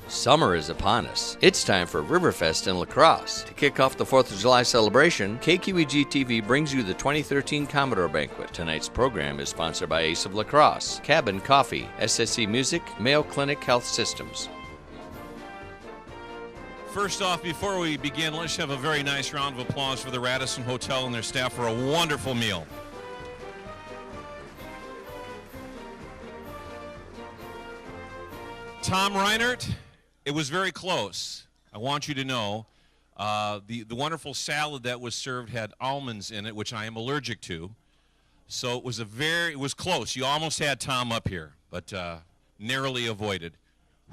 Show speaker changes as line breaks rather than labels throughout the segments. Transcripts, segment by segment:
Summer is upon us. It's time for Riverfest in La Crosse. To kick off the 4th of July celebration, KQEG-TV brings you the 2013 Commodore Banquet. Tonight's program is sponsored by Ace of La Crosse, Cabin Coffee, SSC Music, Mayo Clinic Health Systems.
First off, before we begin, let's have a very nice round of applause for the Radisson Hotel and their staff for a wonderful meal. Tom Reiner, it was very close. I want you to know the wonderful salad that was served had almonds in it, which I am allergic to. So it was close. You almost had Tom up here, but narrowly avoided.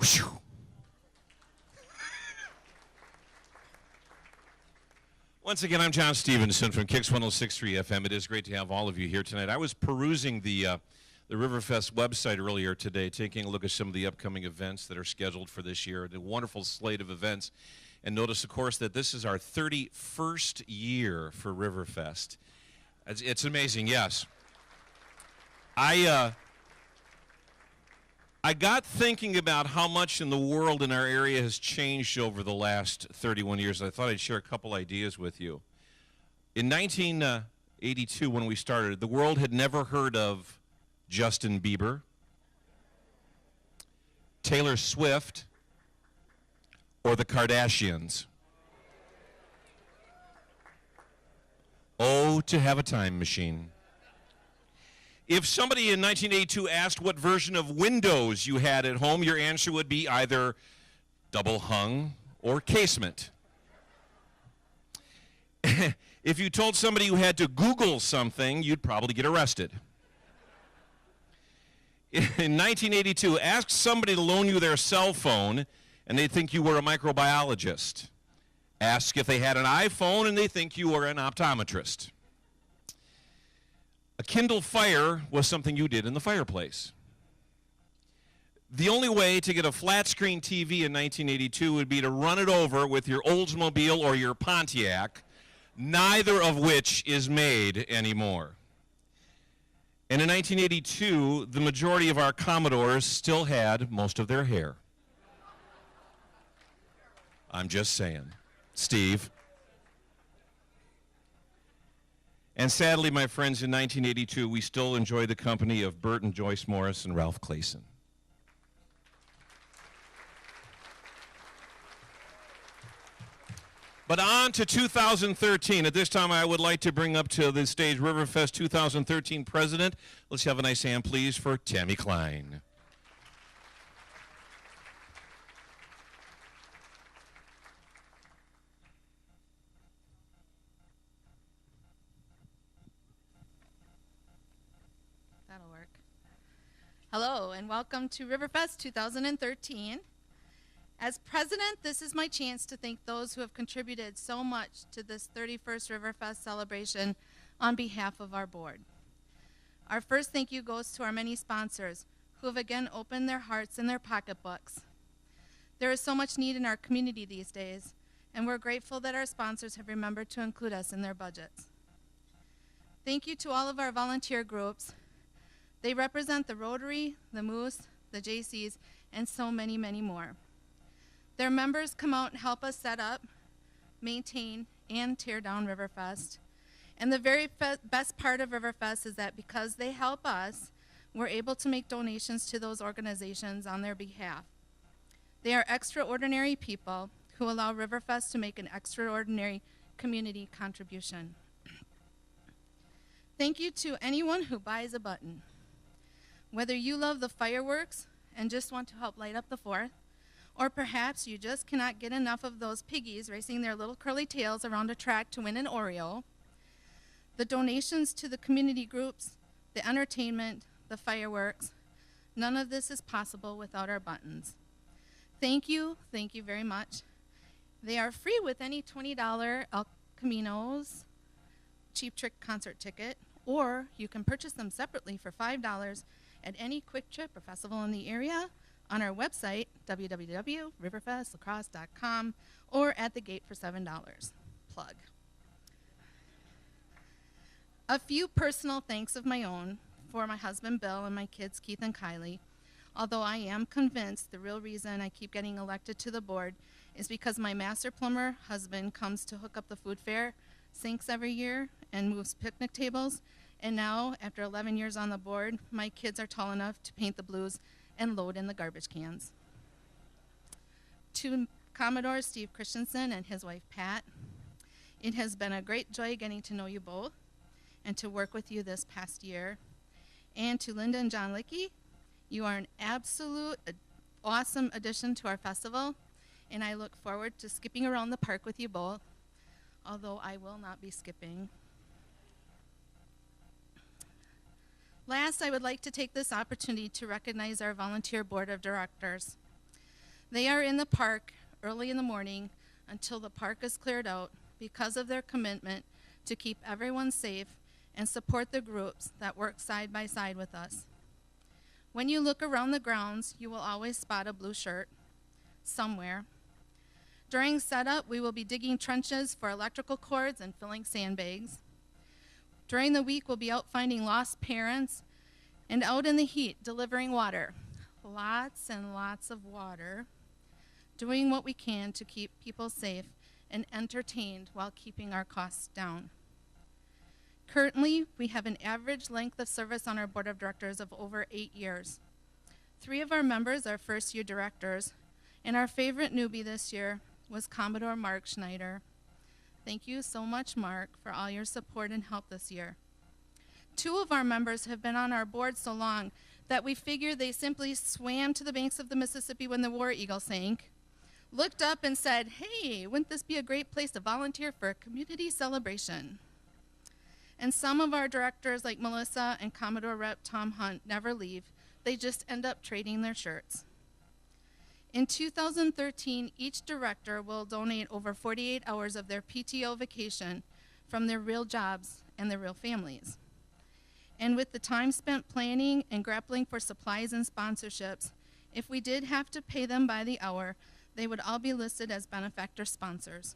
Whew. Once again, I'm John Stevenson from Kix 106.3 FM. It is great to have all of you here tonight. I was perusing the Riverfest website earlier today, taking a look at some of the upcoming events that are scheduled for this year, the wonderful slate of events, and notice, of course, that this is our 31st year for Riverfest. It's amazing, yes. I got thinking about how much in the world in our area has changed over the last 31 years. I thought I'd share a couple ideas with you. In 1982, when we started, the world had never heard of Justin Bieber, Taylor Swift, or the Kardashians. Oh, to have a time machine. If somebody in 1982 asked what version of Windows you had at home, your answer would be either double hung or casement. If you told somebody you had to Google something, you'd probably get arrested. In 1982, ask somebody to loan you their cell phone, and they'd think you were a microbiologist. Ask if they had an iPhone, and they think you were an optometrist. A Kindle Fire was something you did in the fireplace. The only way to get a flat-screen TV in 1982 would be to run it over with your Oldsmobile or your Pontiac, neither of which is made anymore. And in 1982, the majority of our Commodores still had most of their hair. I'm just saying. Steve. And sadly, my friends, in 1982, we still enjoy the company of Bert and Joyce Morris and Ralph Clayson. But on to 2013. At this time, I would like to bring up to the stage Riverfest 2013 president. Let's have a nice hand, please, for Tammy Klein.
That'll work. Hello, and welcome to Riverfest 2013. As president, this is my chance to thank those who have contributed so much to this 31st Riverfest celebration on behalf of our board. Our first thank you goes to our many sponsors who have again opened their hearts and their pocketbooks. There is so much need in our community these days, and we're grateful that our sponsors have remembered to include us in their budgets. Thank you to all of our volunteer groups. They represent the Rotary, the Moose, the JCs, and so many, many more. Their members come out and help us set up, maintain, and tear down Riverfest. And the very best part of Riverfest is that because they help us, we're able to make donations to those organizations on their behalf. They are extraordinary people who allow Riverfest to make an extraordinary community contribution. Thank you to anyone who buys a button. Whether you love the fireworks and just want to help light up the 4th, or perhaps you just cannot get enough of those piggies racing their little curly tails around a track to win an Oreo, the donations to the community groups, the entertainment, the fireworks, none of this is possible without our buttons. Thank you very much. They are free with any $20 El Camino's Cheap Trick concert ticket, or you can purchase them separately for $5 at any Quick Trip or festival in the area, on our website, www.riverfestlacrosse.com, or at the gate for $7. Plug. A few personal thanks of my own for my husband, Bill, and my kids, Keith and Kylie. Although I am convinced the real reason I keep getting elected to the board is because my master plumber husband comes to hook up the food fair sinks every year and moves picnic tables. And now, after 11 years on the board, my kids are tall enough to paint the blues and load in the garbage cans. To Commodore Steve Christensen and his wife Pat, it has been a great joy getting to know you both and to work with you this past year. And to Linda and John Lickey, you are an absolute awesome addition to our festival, and I look forward to skipping around the park with you both, although I will not be skipping. Last, I would like to take this opportunity to recognize our volunteer board of directors. They are in the park early in the morning until the park is cleared out because of their commitment to keep everyone safe and support the groups that work side by side with us. When you look around the grounds, you will always spot a blue shirt somewhere. During setup, we will be digging trenches for electrical cords and filling sandbags. During the week, we'll be out finding lost parents and out in the heat delivering water. Lots and lots of water, doing what we can to keep people safe and entertained while keeping our costs down. Currently, we have an average length of service on our board of directors of over 8 years. 3 of our members are first-year directors, and our favorite newbie this year was Commodore Mark Schneider. Thank you so much, Mark, for all your support and help this year. 2 of our members have been on our board so long that we figure they simply swam to the banks of the Mississippi when the War Eagle sank, looked up and said, "Hey, wouldn't this be a great place to volunteer for a community celebration?" And some of our directors, like Melissa and Commodore Rep Tom Hunt, never leave. They just end up trading their shirts. In 2013, each director will donate over 48 hours of their PTO vacation from their real jobs and their real families. And with the time spent planning and grappling for supplies and sponsorships, if we did have to pay them by the hour, they would all be listed as benefactor sponsors.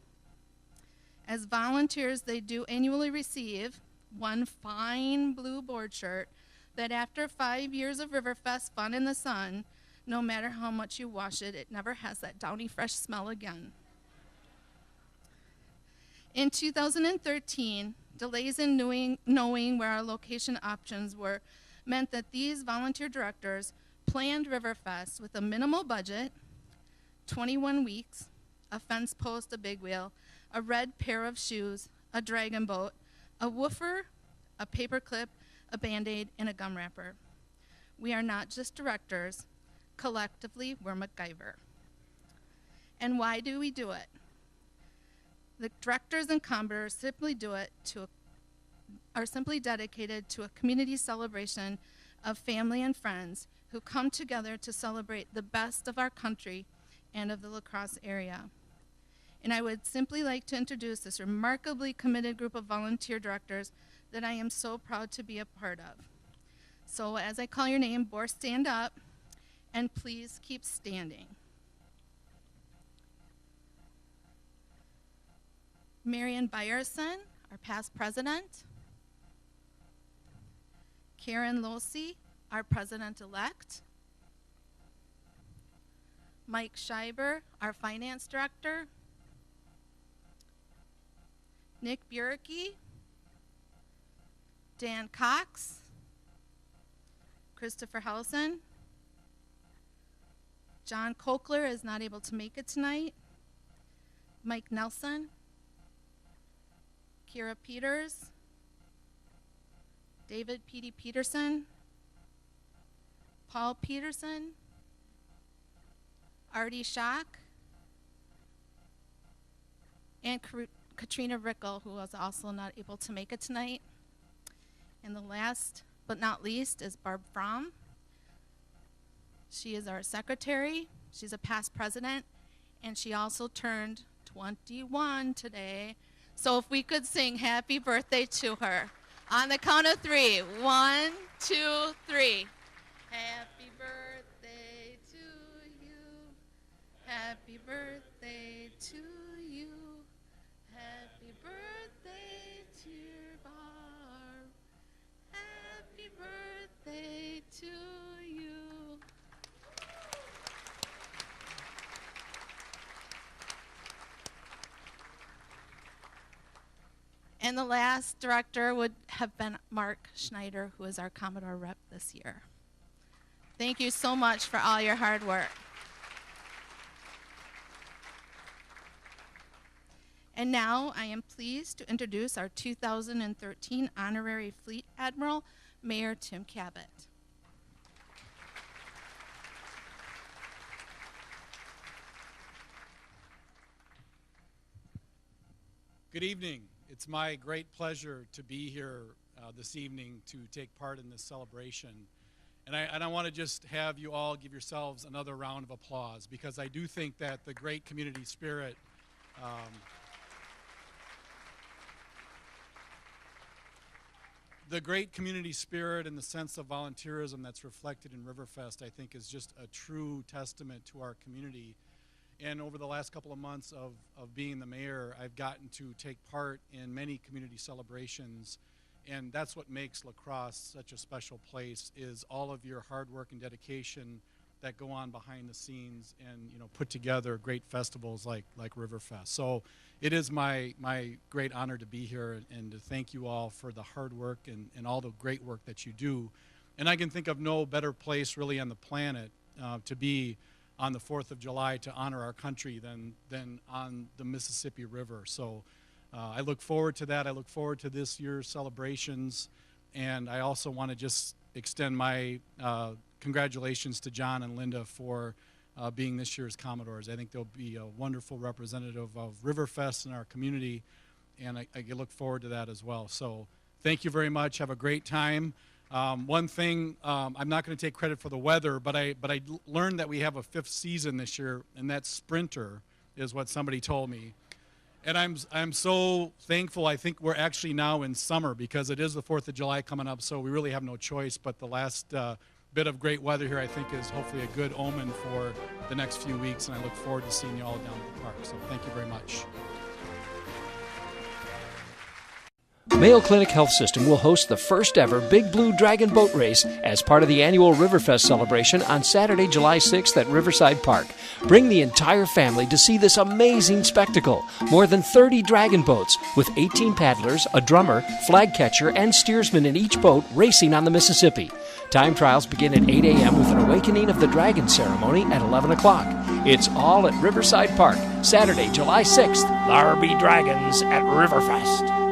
As volunteers, they do annually receive one fine blue board shirt that after 5 years of Riverfest fun in the sun, no matter how much you wash it, it never has that downy fresh smell again. In 2013, delays in knowing where our location options were meant that these volunteer directors planned Riverfest with a minimal budget, 21 weeks, a fence post, a big wheel, a red pair of shoes, a dragon boat, a woofer, a paper clip, a Band-Aid, and a gum wrapper. We are not just directors. Collectively, we're MacGyver. And why do we do it? The directors and Commodore are simply dedicated to a community celebration of family and friends who come together to celebrate the best of our country and of the La Crosse area. And I would simply like to introduce this remarkably committed group of volunteer directors that I am so proud to be a part of. So as I call your name, Bor, stand up, and please keep standing. Marion Byerson, our past president. Karen Losey, our president-elect. Mike Scheiber, our finance director. Nick Buricki, Dan Cox, Christopher Housen. John Kokler is not able to make it tonight. Mike Nelson, Kira Peters, David P.D. Peterson, Paul Peterson, Artie Schock, and Katrina Rickel, who was also not able to make it tonight. And the last but not least is Barb Fromm. She is our secretary. She's a past president, and she also turned 21 today. So if we could sing happy birthday to her. On the count of 3. 1, 2, 3. Happy birthday to you. Happy birthday to you. Happy birthday, dear Barb. Happy birthday to you. And the last director would have been Mark Schneider, who is our Commodore rep this year. Thank you so much for all your hard work. And now I am pleased to introduce our 2013 Honorary Fleet Admiral, Mayor Tim Kabat.
Good evening. It's my great pleasure to be here this evening to take part in this celebration. And I want to just have you all give yourselves another round of applause, because I do think that the great community spirit and the sense of volunteerism that's reflected in Riverfest, I think, is just a true testament to our community. And over the last couple of months of being the mayor, I've gotten to take part in many community celebrations, and that's what makes La Crosse such a special place, is all of your hard work and dedication that go on behind the scenes and, you know, put together great festivals like Riverfest. So it is my great honor to be here and to thank you all for the hard work and all the great work that you do. And I can think of no better place really on the planet to be on the 4th of July to honor our country than on the Mississippi River. So I look forward to that. I look forward to this year's celebrations. And I also want to just extend my congratulations to John and Linda for being this year's Commodores. I think they'll be a wonderful representative of Riverfest in our community, and I look forward to that as well. So thank you very much. Have a great time. One thing, I'm not going to take credit for the weather, but I learned that we have a 5th season this year, and that's Sprinter is what somebody told me. And I'm so thankful. I think we're actually now in summer, because it is the 4th of July coming up, so we really have no choice. But the last bit of great weather here, I think, is hopefully a good omen for the next few weeks, and I look forward to seeing you all down at the park. So thank you very much.
Mayo Clinic Health System will host the first ever Big Blue Dragon Boat Race as part of the annual Riverfest celebration on Saturday, July 6th at Riverside Park. Bring the entire family to see this amazing spectacle. More than 30 dragon boats with 18 paddlers, a drummer, flag catcher, and steersman in each boat racing on the Mississippi. Time trials begin at 8 a.m. with an Awakening of the Dragon ceremony at 11 o'clock. It's all at Riverside Park, Saturday, July 6th. There be dragons at Riverfest.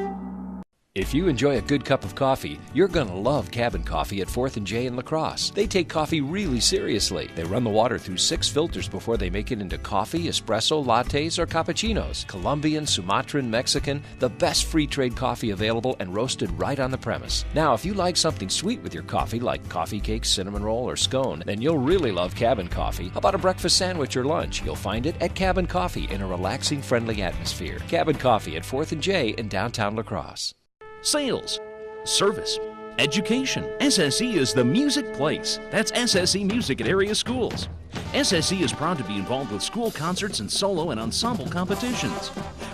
If you enjoy a good cup of coffee, you're going to love Cabin Coffee at 4th and J in La Crosse. They take coffee really seriously. They run the water through 6 filters before they make it into coffee, espresso, lattes, or cappuccinos. Colombian, Sumatran, Mexican, the best free trade coffee available and roasted right on the premise. Now, if you like something sweet with your coffee, like coffee cake, cinnamon roll, or scone, then you'll really love Cabin Coffee. How about a breakfast sandwich or lunch? You'll find it at Cabin Coffee in a relaxing, friendly atmosphere. Cabin Coffee at 4th and J in downtown La Crosse.
Sales, service, education. SSE is the music place. That's SSE Music at area schools. SSE is proud to be involved with school concerts and solo and ensemble competitions.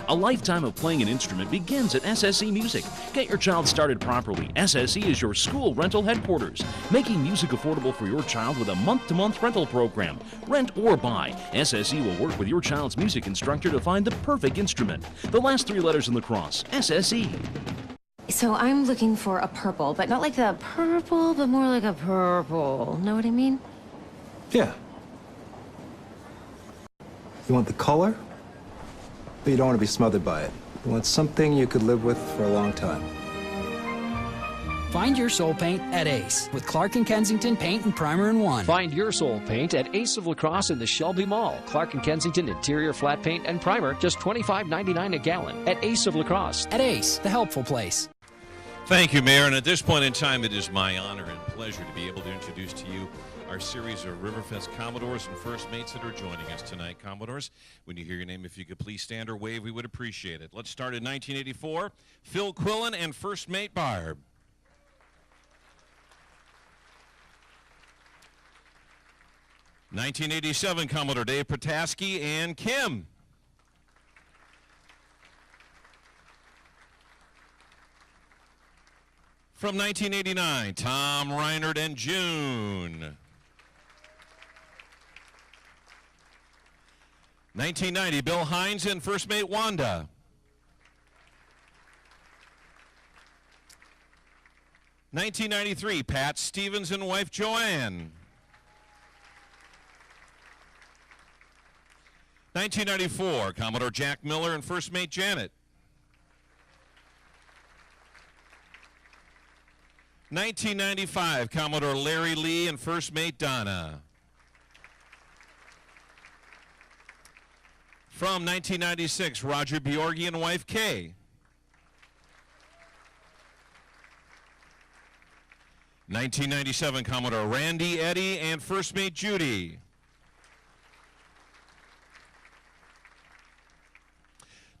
A lifetime of playing an instrument begins at SSE Music. Get your child started properly. SSE is your school rental headquarters, making music affordable for your child with a month-to-month rental program. Rent or buy, SSE will work with your child's music instructor to find the perfect instrument. The last 3 letters in the cross, SSE.
So I'm looking for a purple, but not like the purple, but more like a purple. Know what I mean?
Yeah. You want the color, but you don't want to be smothered by it. You want something you could live with for a long time.
Find your soul paint at Ace with Clark & Kensington Paint and Primer in one.
Find your soul paint at Ace of La Crosse in the Shelby Mall. Clark & Kensington interior flat paint and primer, just $25.99 a gallon at Ace of La Crosse.
At Ace, the helpful place.
Thank you, Mayor. And at this point in time, it is my honor and pleasure to be able to introduce to you our series of Riverfest Commodores and First Mates that are joining us tonight. Commodores, when you hear your name, if you could please stand or wave, we would appreciate it. Let's start in 1984. Phil Quillen and First Mate Barb. (1987) Commodore Dave Pataski and Kim. From 1989, Tom Reiner and June. 1990, Bill Hines and First Mate Wanda. 1993, Pat Stevens and wife Joanne. 1994, Commodore Jack Miller and first mate Janet. 1995, Commodore Larry Lee and first mate Donna. From 1996, Roger Bjorgi and wife Kay. 1997, Commodore Randy Eddy and first mate Judy.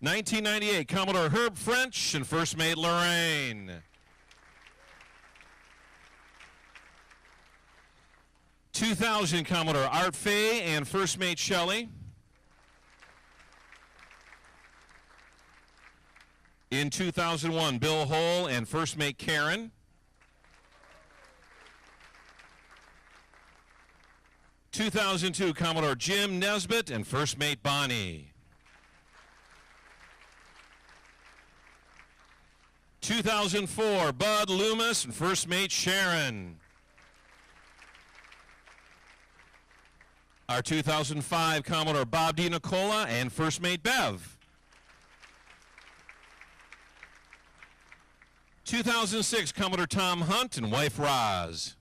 1998, Commodore Herb French and first mate Lorraine. 2000, Commodore Art Fay and first mate Shelley. In 2001, Bill Hole and first mate Karen. 2002, Commodore Jim Nesbitt and first mate Bonnie. 2004, Bud Loomis and first mate Sharon. Our 2005, Commodore Bob DiNicola and first mate Bev. 2006, Commodore Tom Hunt and wife Roz.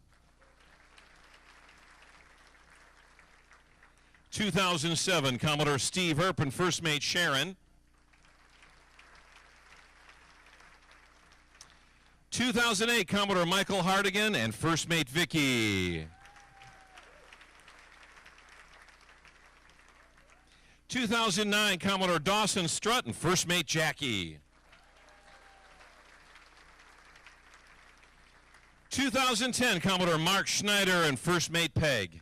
2007, Commodore Steve Earp and first mate Sharon. 2008, Commodore Michael Hardigan and first mate Vicky. 2009, Commodore Dawson Strutt and first mate Jackie. 2010, Commodore Mark Schneider and first mate Peg.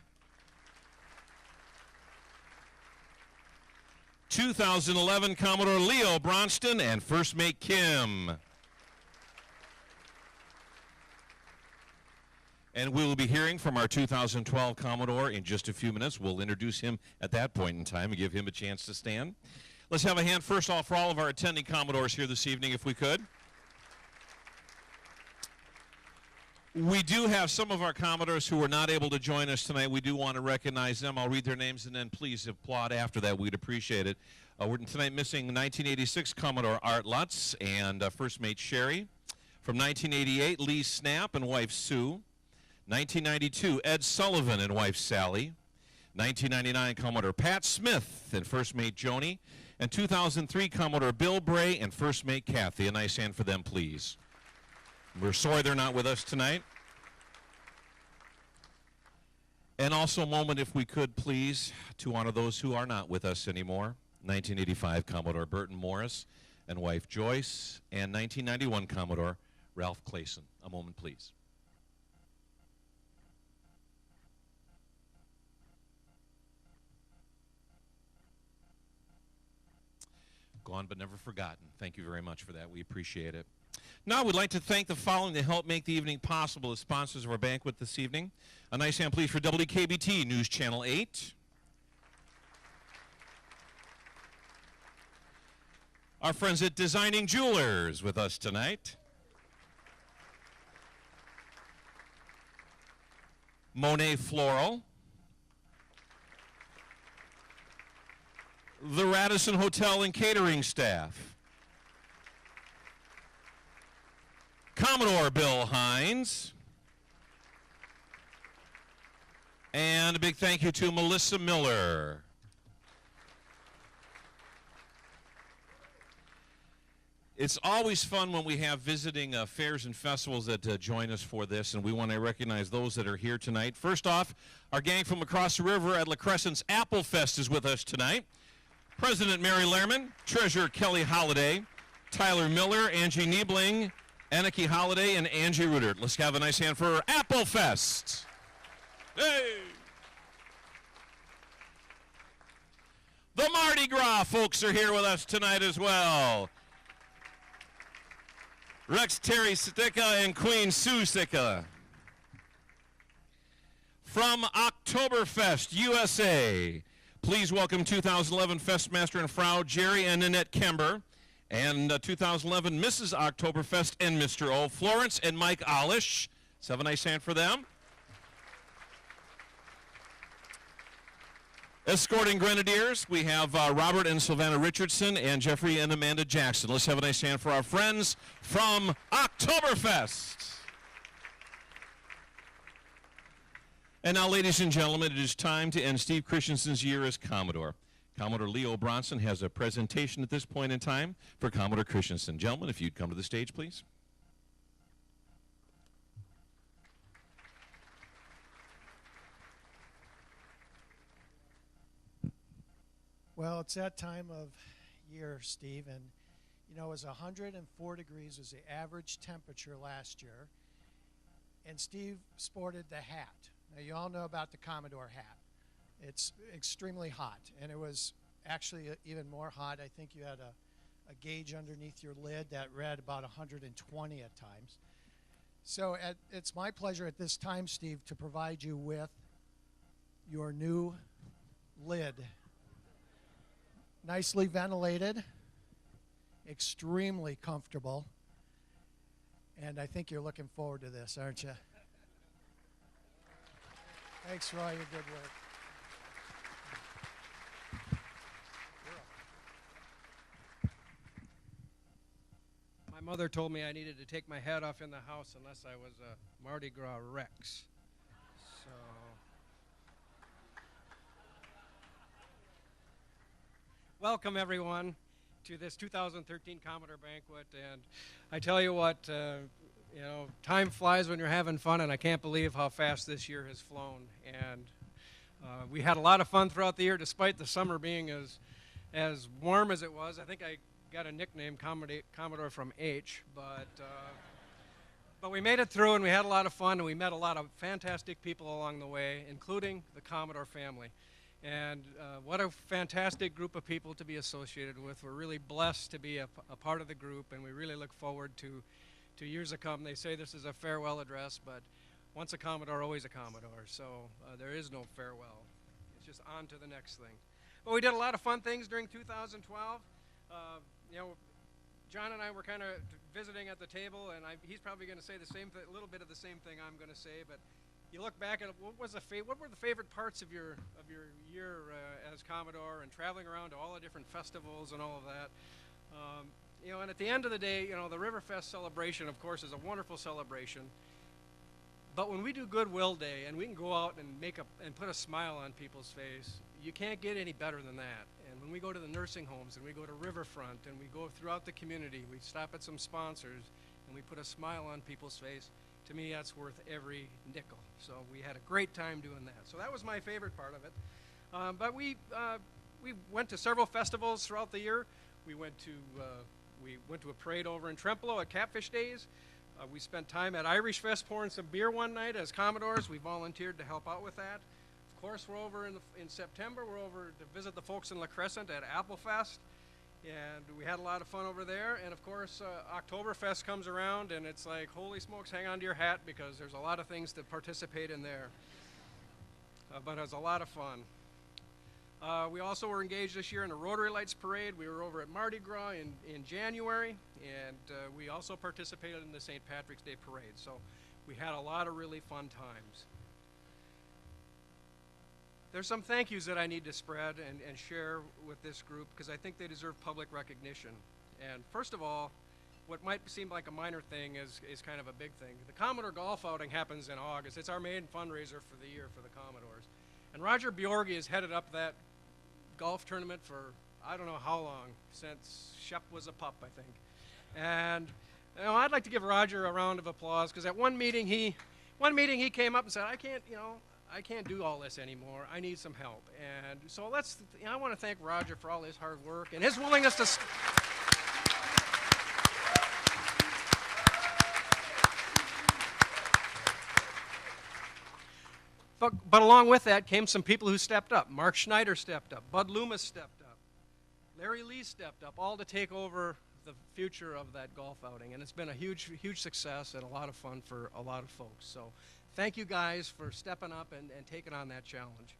2011, Commodore Leo Bronston and first mate Kim. And we will be hearing from our 2012 Commodore in just a few minutes. We'll introduce him at that point in time and give him a chance to stand. Let's have a hand first off for all of our attending Commodores here this evening, if we could. We do have some of our Commodores who were not able to join us tonight. We do want to recognize them. I'll read their names and then please applaud after that. We'd appreciate it. We're tonight missing 1986 Commodore Art Lutz and first mate Sherry. From 1988, Lee Snap and wife Sue. 1992, Ed Sullivan and wife Sally. 1999, Commodore Pat Smith and first mate Joni. And 2003, Commodore Bill Bray and first mate Kathy. A nice hand for them, please. We're sorry they're not with us tonight. And also a moment, if we could, please, to honor those who are not with us anymore. 1985, Commodore Burton Morris and wife Joyce. And 1991, Commodore Ralph Clayson. A moment, please. Gone but never forgotten. Thank you very much for that. We appreciate it. Now we'd like to thank the following to help make the evening possible as sponsors of our banquet this evening. A nice hand, please, for WKBT News Channel 8. Our friends at Designing Jewelers with us tonight. Monet Floral. The Radisson Hotel and Catering staff. Commodore Bill Hines. And a big thank you to Melissa Miller. It's always fun when we have visiting fairs and festivals that join us for this, and we want to recognize those that are here tonight. First off, our gang from across the river at La Crescent's Apple Fest is with us tonight. President Mary Lehrman, Treasurer Kelly Holliday, Tyler Miller, Angie Niebling, Anarchy Holliday, and Angie Rudert. Let's have a nice hand for Apple Fest. Hey! The Mardi Gras folks are here with us tonight as well. Rex Terry Sticka and Queen Sue Sticka. From Oktoberfest, USA, please welcome 2011 Festmaster and Frau Jerry and Nanette Kember And 2011 Mrs. Oktoberfest and Mr. O, Florence and Mike Olish. Let's have a nice hand for them. Escorting Grenadiers, we have Robert and Savannah Richardson and Jeffrey and Amanda Jackson. Let's have a nice hand for our friends from Oktoberfest. And now, ladies and gentlemen, it is time to end Steve Christensen's year as Commodore. Commodore Leo Bronson has a presentation at this point in time for Commodore Christensen. Gentlemen, if you'd come to the stage, please.
Well, it's that time of year, Steve, and you know, it was 104 degrees was the average temperature last year, and Steve sported the hat. Now, you all know about the Commodore hat. It's extremely hot, and it was actually even more hot. I think you had a gauge underneath your lid that read about 120 at times. So it's my pleasure at this time, Steve, to provide you with your new lid. Nicely ventilated, extremely comfortable, and I think you're looking forward to this, aren't you? Thanks for all your good work.
My mother told me I needed to take my hat off in the house unless I was a Mardi Gras Rex. So... Welcome, everyone, to this 2013 Commodore Banquet, and I tell you what, you know, time flies when you're having fun, and I can't believe how fast this year has flown. And we had a lot of fun throughout the year, despite the summer being as warm as it was. I think I got a nickname, Commodore from H, but we made it through, and we had a lot of fun, and we met a lot of fantastic people along the way, including the Commodore family. And what a fantastic group of people to be associated with. We're really blessed to be a part of the group, and we really look forward to years to come. They say this is a farewell address, but once a Commodore, always a Commodore. So there is no farewell. It's just on to the next thing. But we did a lot of fun things during 2012. You know, John and I were kind of visiting at the table, and he's probably going to say the same a little bit of the same thing I'm going to say, but you look back at what were the favorite parts of your year as Commodore, and traveling around to all the different festivals and all of that. You know, and at the end of the day, you know, the Riverfest celebration, of course, is a wonderful celebration. But when we do Goodwill Day and we can go out and put a smile on people's face, you can't get any better than that. And when we go to the nursing homes and we go to Riverfront and we go throughout the community, we stop at some sponsors and we put a smile on people's face. To me, that's worth every nickel. So we had a great time doing that. So that was my favorite part of it. But we went to several festivals throughout the year. We went to a parade over in Trempealeau at Catfish Days. We spent time at Irish Fest pouring some beer one night as Commodores. We volunteered to help out with that. Of course, we're over in September. We're over to visit the folks in La Crescent at Applefest. And we had a lot of fun over there. And of course, Oktoberfest comes around, and it's like, holy smokes, hang on to your hat, because there's a lot of things to participate in there. But it was a lot of fun. We also were engaged this year in a Rotary Lights Parade. We were over at Mardi Gras in January, and we also participated in the St. Patrick's Day Parade. So we had a lot of really fun times. There's some thank yous that I need to spread and share with this group, because I think they deserve public recognition. And first of all, what might seem like a minor thing is kind of a big thing. The Commodore Golf Outing happens in August. It's our main fundraiser for the year for the Commodores. And Roger Bjorgi has headed up that golf tournament for I don't know how long, since Shep was a pup, I think. And you know, I'd like to give Roger a round of applause, because at one meeting he came up and said, I can't do all this anymore. I need some help. And so I want to thank Roger for all his hard work and his willingness to... But along with that came some people who stepped up. Mark Schneider stepped up. Bud Loomis stepped up. Larry Lee stepped up, all to take over the future of that golf outing. And it's been a huge, huge success and a lot of fun for a lot of folks. So thank you guys for stepping up and taking on that challenge.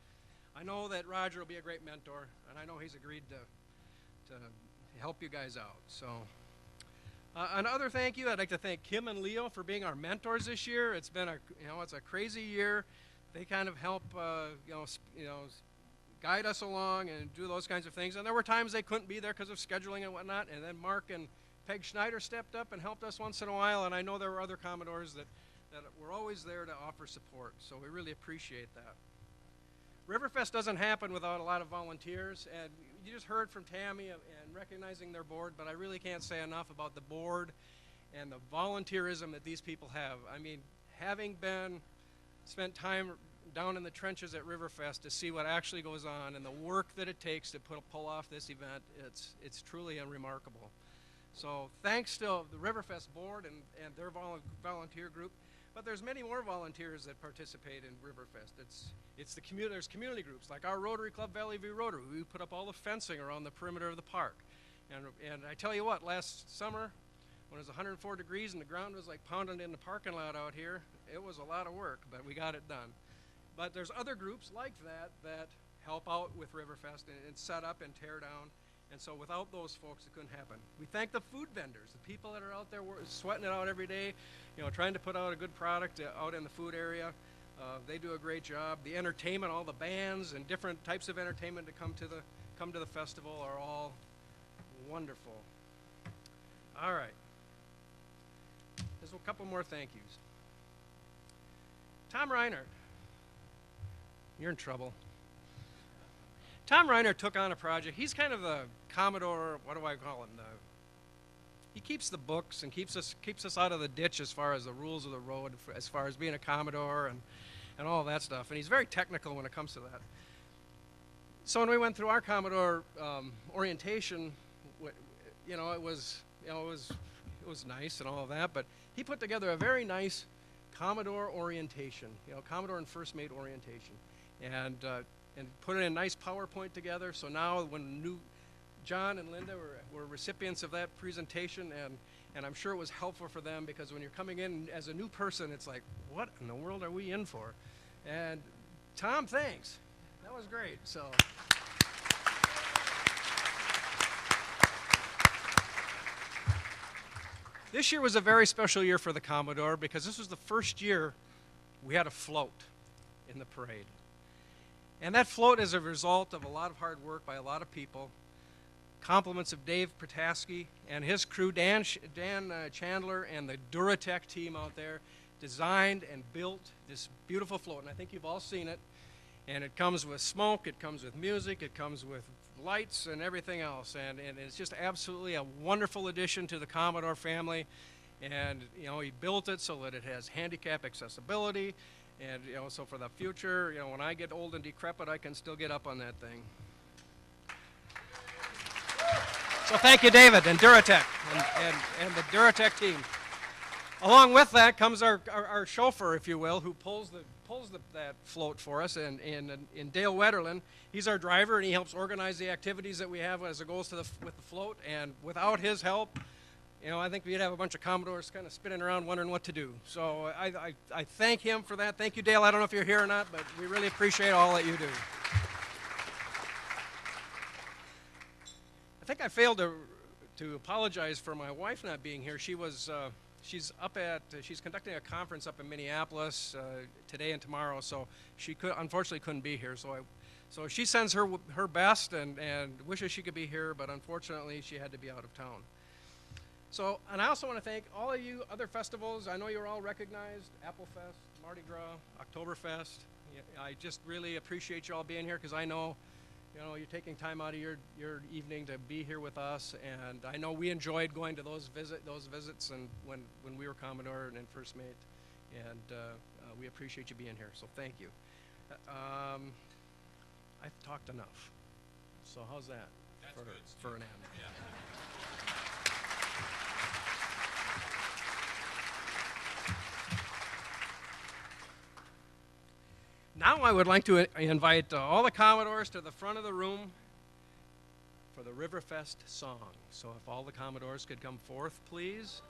I know that Roger will be a great mentor, and I know he's agreed to help you guys out. So another thank you, I'd like to thank Kim and Leo for being our mentors this year. It's been it's a crazy year. They kind of help guide us along and do those kinds of things. And there were times they couldn't be there because of scheduling and whatnot. And then Mark and Peg Schneider stepped up and helped us once in a while. And I know there were other Commodores that were always there to offer support. So we really appreciate that. Riverfest doesn't happen without a lot of volunteers. And you just heard from Tammy and recognizing their board, but I really can't say enough about the board and the volunteerism that these people have. I mean, having spent time down in the trenches at Riverfest to see what actually goes on and the work that it takes to pull off this event, it's truly remarkable. So thanks to the Riverfest board and their volunteer group, but there's many more volunteers that participate in Riverfest. There's community groups like our Rotary Club, Valley View Rotary. We put up all the fencing around the perimeter of the park. And I tell you what, last summer, when it was 104 degrees and the ground was like pounding in the parking lot out here, it was a lot of work, but we got it done. But there's other groups like that help out with Riverfest and set up and tear down. And so without those folks, it couldn't happen. We thank the food vendors, the people that are out there sweating it out every day, trying to put out a good product out in the food area. They do a great job. The entertainment, all the bands and different types of entertainment to come to the festival are all wonderful. All right. There's a couple more thank yous. Tom Reiner. You're in trouble. Tom Reiner took on a project. He's kind of the Commodore, what do I call him? He keeps the books and keeps us out of the ditch as far as the rules of the road, as far as being a Commodore and all that stuff. And he's very technical when it comes to that. So when we went through our Commodore orientation, it was nice and all of that, but he put together a very nice Commodore orientation, Commodore and First Mate orientation, and put in a nice PowerPoint together. So now when John and Linda were recipients of that presentation, and I'm sure it was helpful for them, because when you're coming in as a new person, it's like, what in the world are we in for? And Tom, thanks. That was great. So. This year was a very special year for the Commodore, because this was the first year we had a float in the parade. And that float is a result of a lot of hard work by a lot of people. Compliments of Dave Protaski and his crew, Dan Chandler and the Duratech team out there, designed and built this beautiful float. And I think you've all seen it. And it comes with smoke, it comes with music, it comes with lights and everything else. And it's just absolutely a wonderful addition to the Commodore family. And he built it so that it has handicap accessibility. And so for the future, when I get old and decrepit, I can still get up on that thing. So thank you, David, and Duratech, and the Duratech team. Along with that comes our chauffeur, if you will, who pulls that float for us, and in Dale Wetterlin. He's our driver, and he helps organize the activities that we have as it goes with the float. And without his help, I think we'd have a bunch of Commodores kind of spinning around wondering what to do. So I thank him for that. Thank you, Dale. I don't know if you're here or not, but we really appreciate all that you do. I think I failed to apologize for my wife not being here. She's conducting a conference up in Minneapolis today and tomorrow, so she unfortunately couldn't be here. So she sends her best and wishes she could be here, but unfortunately she had to be out of town. So, and I also want to thank all of you other festivals. I know you're all recognized: Apple Fest, Mardi Gras, Oktoberfest. I just really appreciate you all being here, because I know, you're taking time out of your evening to be here with us, and I know we enjoyed going to those visits, and when we were Commodore and First Mate, and we appreciate you being here. So thank you. I've talked enough. So how's that?
That's
for an end?
Yeah.
Now I would like to invite all the Commodores to the front of the room for the Riverfest song. So if all the Commodores could come forth, please.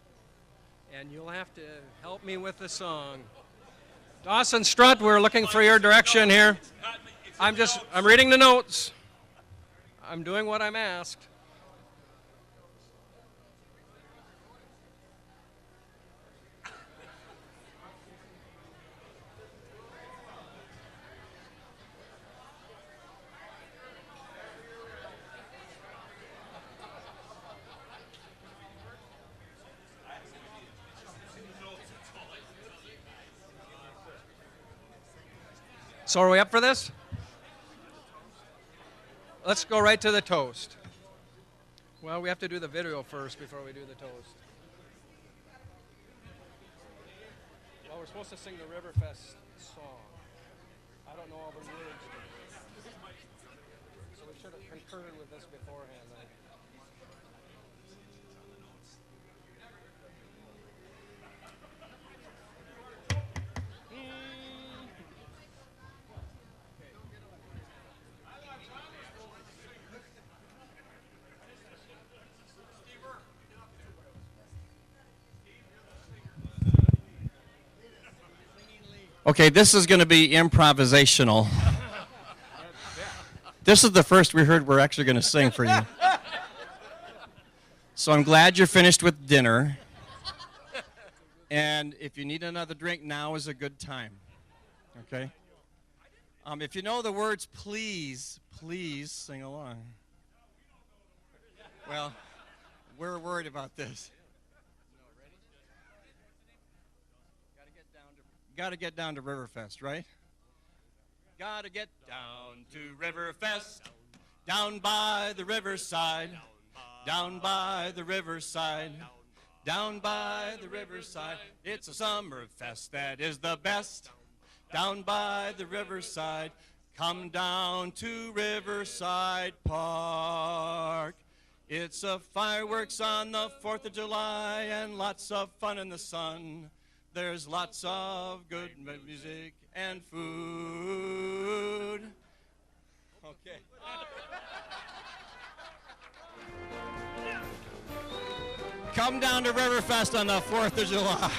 And you'll have to help me with the song. Dawson Strutt, we're looking for your direction here. I'm reading the notes. I'm doing what I'm asked. So are we up for this? Let's go right to the toast. Well, we have to do the video first before we do the toast. Well, we're supposed to sing the Riverfest song. I don't know all the words. So we should have concurred with this beforehand. Then.
Okay, this is going to be improvisational. This is the first we heard we're actually going to sing for you. So I'm glad you're finished with dinner. And if you need another drink, now is a good time. Okay? If you know the words, please sing along. Well, we're worried about this. Got to get down to Riverfest, right? Got to get down to Riverfest, down by the riverside, down by the riverside, down by the riverside. It's a summer fest that is the best, down by the riverside. Come down to Riverside Park. It's a fireworks on the 4th of July and lots of fun in the sun. There's lots of good music and food. Okay. Come down to Riverfest on the 4th of July.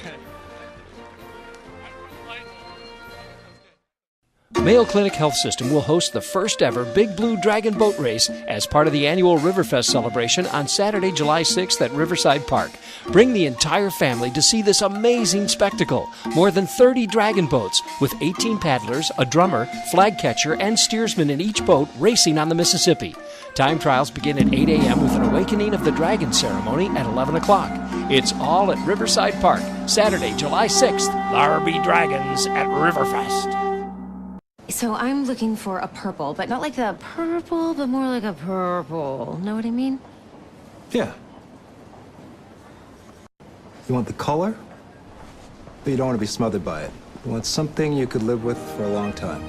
Mayo Clinic Health System will host the first ever Big Blue Dragon Boat Race as part of the annual Riverfest celebration on Saturday, July 6th at Riverside Park. Bring the entire family to see this amazing spectacle. More than 30 dragon boats with 18 paddlers, a drummer, flag catcher, and steersman in each boat racing on the Mississippi. Time trials begin at 8 a.m. with an Awakening of the Dragon ceremony at 11 o'clock. It's all at Riverside Park, Saturday, July 6th. There be dragons at Riverfest.
So I'm looking for a purple, but not like the purple, but more like a purple. Know what I mean?
Yeah. You want the color, but you don't want to be smothered by it. You want something you could live with for a long time.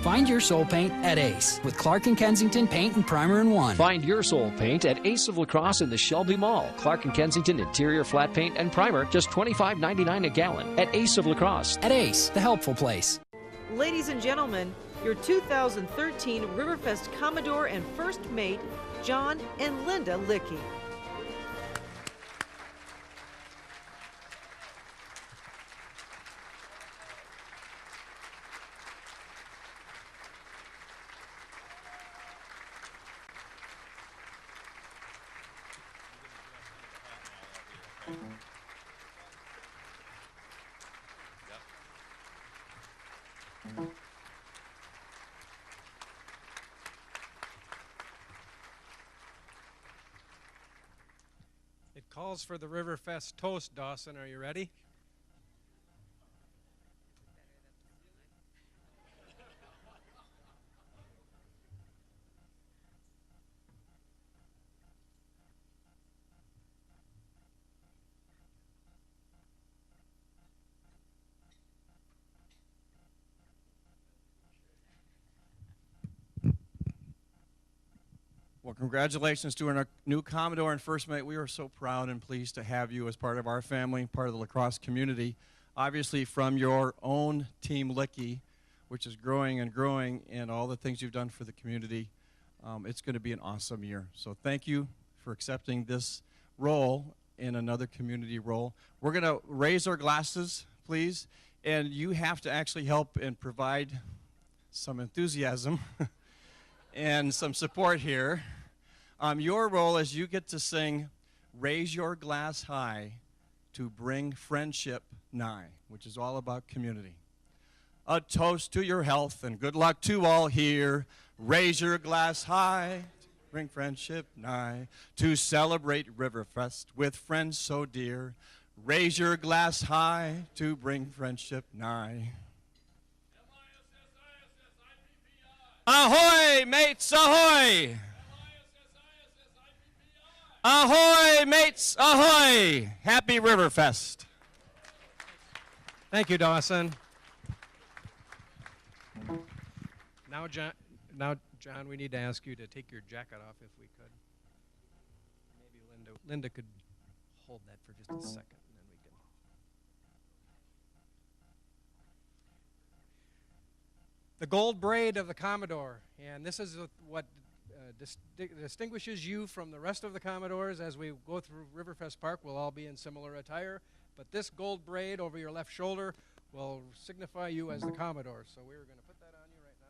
Find your soul paint at Ace with Clark and Kensington Paint and Primer in one.
Find your soul paint at Ace of La Crosse in the Shelby Mall. Clark and Kensington interior flat paint and primer, just $25.99 a gallon at Ace of La Crosse.
At Ace, the helpful place.
Ladies and gentlemen, your 2013 Riverfest Commodore and First Mate, John and Linda Lickey.
It calls for the Riverfest toast, Dawson. Are you ready?
Well, congratulations to our new Commodore and First Mate. We are so proud and pleased to have you as part of our family, part of the La Crosse community. Obviously from your own Team Lickey, which is growing and growing, and all the things you've done for the community. It's going to be an awesome year. So thank you for accepting this role in another community role. We're going to raise our glasses, please, and you have to actually help and provide some enthusiasm and some support here. Your role is you get to sing Raise Your Glass High to Bring Friendship Nigh, which is all about community. A toast to your health and good luck to all here. Raise your glass high, bring friendship nigh, to celebrate Riverfest with friends so dear. Raise your glass high to bring friendship nigh. Ahoy, mates, ahoy! Ahoy, mates, ahoy! Happy Riverfest.
Thank you, Dawson. Now, John, we need to ask you to take your jacket off if we could. Maybe Linda could hold that for just a second, and then we can. The gold braid of the Commodore, and this is what distinguishes you from the rest of the Commodores. As we go through Riverfest Park, we'll all be in similar attire, but this gold braid over your left shoulder will signify you as the Commodore. So we're going to put that on you right now.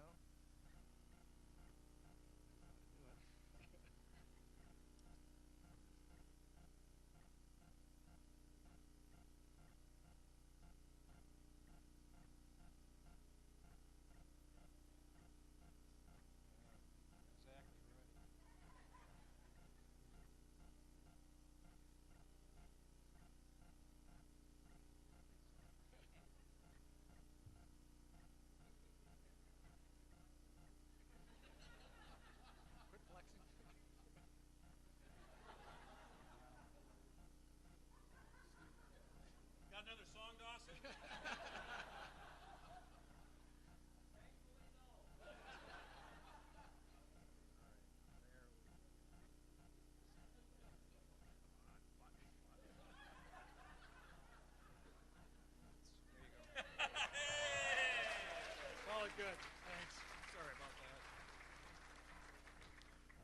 Good. Thanks. Sorry about that.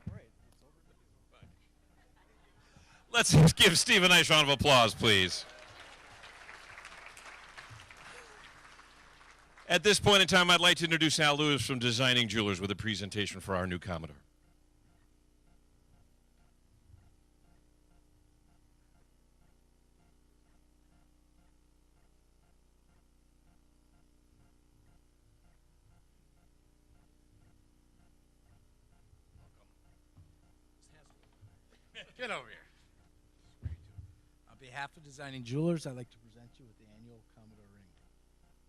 All right. It's over.
Let's give Steve a nice round of applause, please. At this point in time, I'd like to introduce Al Lewis from Designing Jewelers with a presentation for our new Commodore.
Get over here. On behalf of Designing Jewelers, I'd like to present you with the annual Commodore ring.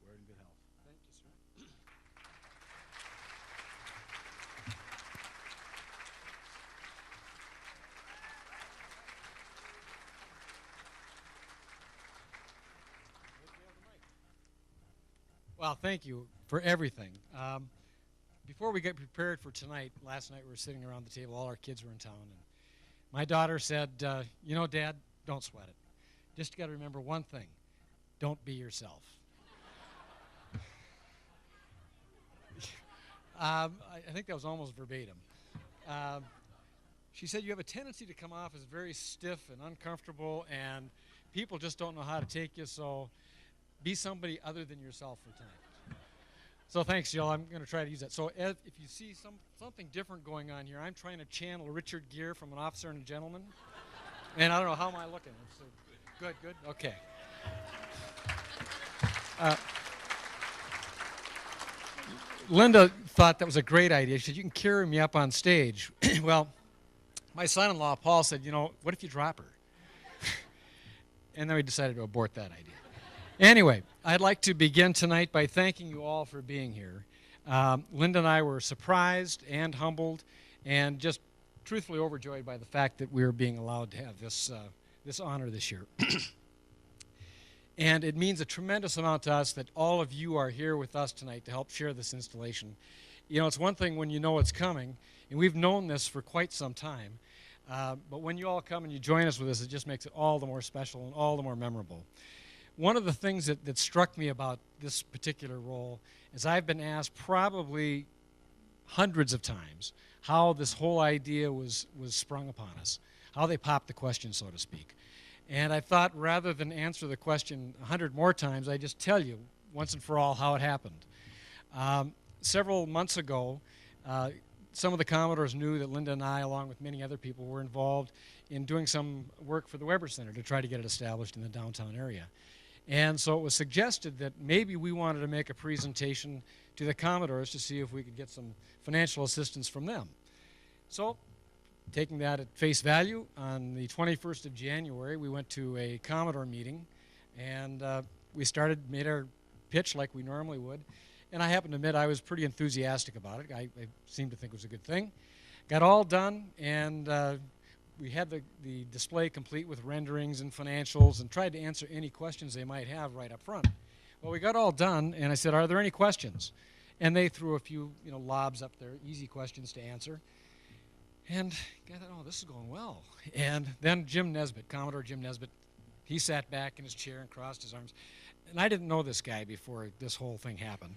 Wear it in good health.
Thank you, sir. Well, thank you for everything. Before we get prepared for tonight, last night we were sitting around the table, all our kids were in town, and my daughter said, you know, Dad, don't sweat it. Just got to remember one thing. Don't be yourself. I think that was almost verbatim. She said, you have a tendency to come off as very stiff and uncomfortable, and people just don't know how to take you, so be somebody other than yourself for tonight. So thanks, Jill. I'm going to try to use that. So if you see something different going on here, I'm trying to channel Richard Gere from An Officer and a Gentleman. And I don't know, how am I looking? Good, good? Okay. Linda thought that was a great idea. She said, you can carry me up on stage. Well, my son-in-law, Paul, said, you know, what if you drop her? And then we decided to abort that idea. Anyway, I'd like to begin tonight by thanking you all for being here. Linda and I were surprised and humbled and just truthfully overjoyed by the fact that we are being allowed to have this honor this year. And it means a tremendous amount to us that all of you are here with us tonight to help share this installation. You know, it's one thing when you know it's coming, and we've known this for quite some time, but when you all come and you join us with this, it just makes it all the more special and all the more memorable. One of the things that struck me about this particular role is I've been asked probably hundreds of times how this whole idea was sprung upon us, how they popped the question, so to speak. And I thought rather than answer the question 100 more times, I'd just tell you once and for all how it happened. Several months ago, some of the Commodores knew that Linda and I, along with many other people, were involved in doing some work for the Weber Center to try to get it established in the downtown area. And so it was suggested that maybe we wanted to make a presentation to the Commodores to see if we could get some financial assistance from them. So, taking that at face value, on the 21st of January, we went to a Commodore meeting, and we made our pitch like we normally would.
and I happen to admit I was pretty enthusiastic about it. I seemed to think it was a good thing. Got all done, and we had the display complete with renderings and financials and tried to answer any questions they might have right up front. Well, we got all done, and I said, are there any questions? And they threw a few lobs up there, easy questions to answer. And I thought, oh, this is going well. And then Jim Nesbitt, Commodore Jim Nesbitt, he sat back in his chair and crossed his arms. And I didn't know this guy before this whole thing happened.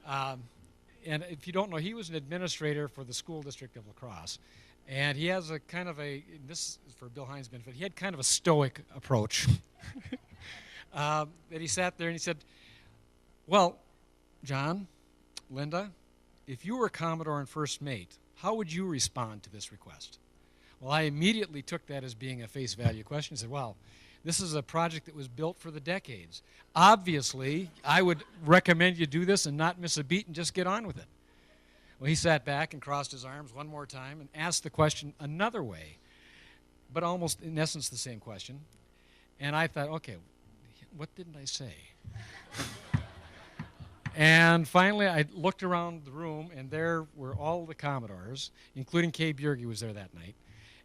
And if you don't know, he was an administrator for the school district of La Crosse. And he has a kind of a, this is for Bill Hines' benefit, he had kind of a stoic approach. That he sat there and he said, well, John, Linda, if you were Commodore and First Mate, how would you respond to this request? Well, I immediately took that as being a face value question and said, well, this is a project that was built for the decades. Obviously, I would recommend you do this and not miss a beat and just get on with it. Well, he sat back and crossed his arms one more time and asked the question another way, but almost in essence the same question. And I thought, okay, what didn't I say? And finally, I looked around the room, and there were all the Commodores, including Kay Bjerge was there that night.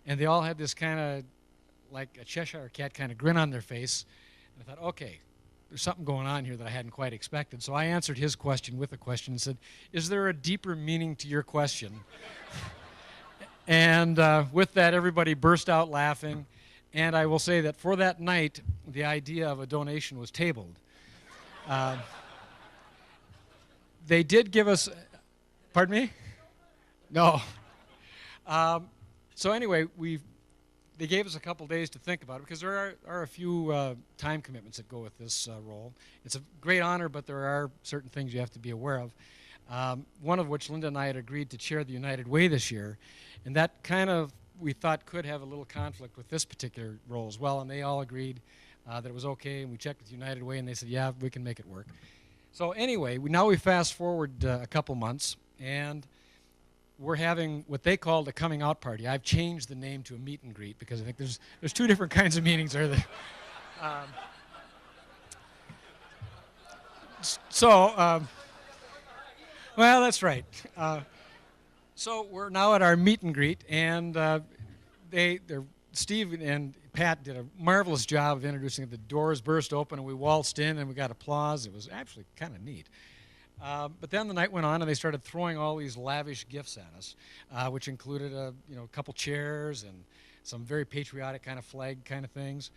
And they all had this kind of, like a Cheshire cat kind of grin on their face. And I thought, okay, there's something going on here that I hadn't quite expected. So I answered his question with a question and said, is there a deeper meaning to your question? And with that, everybody burst out laughing. And I will say that for that night, the idea of a donation was tabled. They did give us, pardon me? No. So anyway, they gave us a couple days to think about it because there are a few time commitments that go with this role. It's a great honor, but there are certain things you have to be aware of. One of which Linda and I had agreed to chair the United Way this year, and that kind of we thought could have a little conflict with this particular role as well, and they all agreed that it was okay, and we checked with United Way, and they said, yeah, we can make it work. So anyway, now we fast forward a couple months, and we're having what they called a coming out party. I've changed the name to a meet and greet because I think there's two different kinds of meetings there. Well, that's right. So we're now at our meet and greet, and Steve and Pat did a marvelous job of introducing it. The doors burst open, and we waltzed in, and we got applause. It was actually kind of neat. But then the night went on, and they started throwing all these lavish gifts at us, which included a couple chairs and some very patriotic kind of flag kind of things.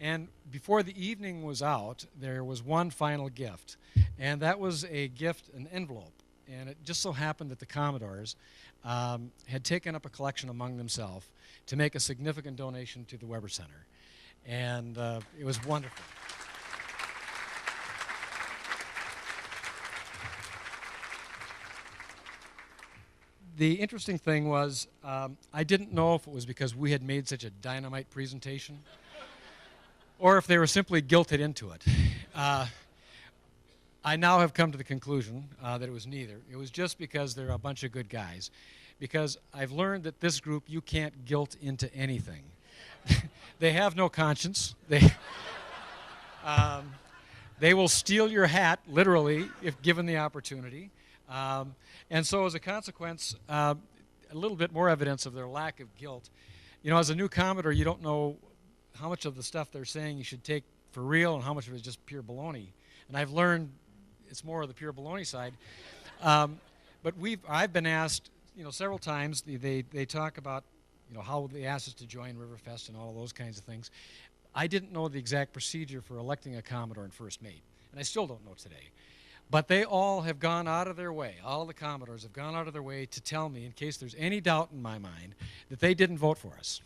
And before the evening was out, there was one final gift, and that was a gift, an envelope. And it just so happened that the Commodores had taken up a collection among themselves to make a significant donation to the Weber Center. And it was wonderful. The interesting thing was I didn't know if it was because we had made such a dynamite presentation or if they were simply guilted into it. I now have come to the conclusion that it was neither. It was just because they're a bunch of good guys. Because I've learned that this group, you can't guilt into anything. They have no conscience. They will steal your hat, literally, if given the opportunity. And so as a consequence, a little bit more evidence of their lack of guilt. As a new Commodore, you don't know how much of the stuff they're saying you should take for real and how much of it is just pure baloney. And I've learned it's more of the pure baloney side. But I've been asked, several times. They talk about, how they asked us to join Riverfest and all of those kinds of things. I didn't know the exact procedure for electing a Commodore and First Mate, and I still don't know today. But they all have gone out of their way, all the Commodores have gone out of their way to tell me, in case there's any doubt in my mind, that they didn't vote for us.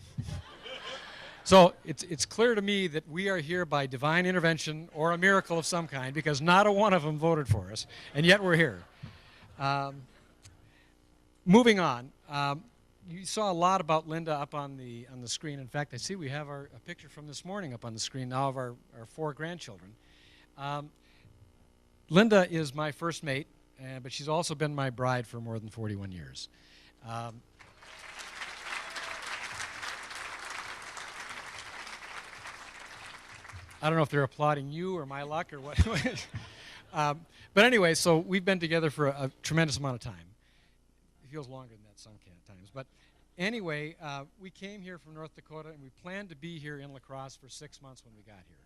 So it's clear to me that we are here by divine intervention or a miracle of some kind, because not a one of them voted for us, and yet we're here. Moving on, you saw a lot about Linda up on the screen. In fact, I see we have a picture from this morning up on the screen now of our 4 grandchildren. Linda is my first mate, but she's also been my bride for more than 41 years. I don't know if they're applauding you or my luck or what. But anyway, so we've been together for a tremendous amount of time. It feels longer than that sometimes. But anyway, we came here from North Dakota, and we planned to be here in La Crosse for 6 months when we got here.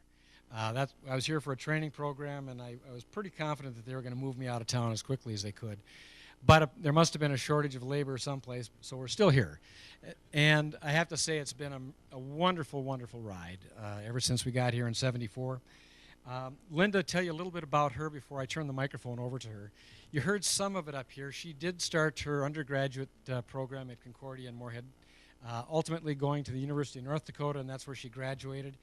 I was here for a training program, and I was pretty confident that they were going to move me out of town as quickly as they could. But there must have been a shortage of labor someplace, so we're still here. And I have to say it's been a wonderful, wonderful ride ever since we got here in '74. Linda, tell you a little bit about her before I turn the microphone over to her. You heard some of it up here. She did start her undergraduate program at Concordia in Moorhead, ultimately going to the University of North Dakota, and that's where she graduated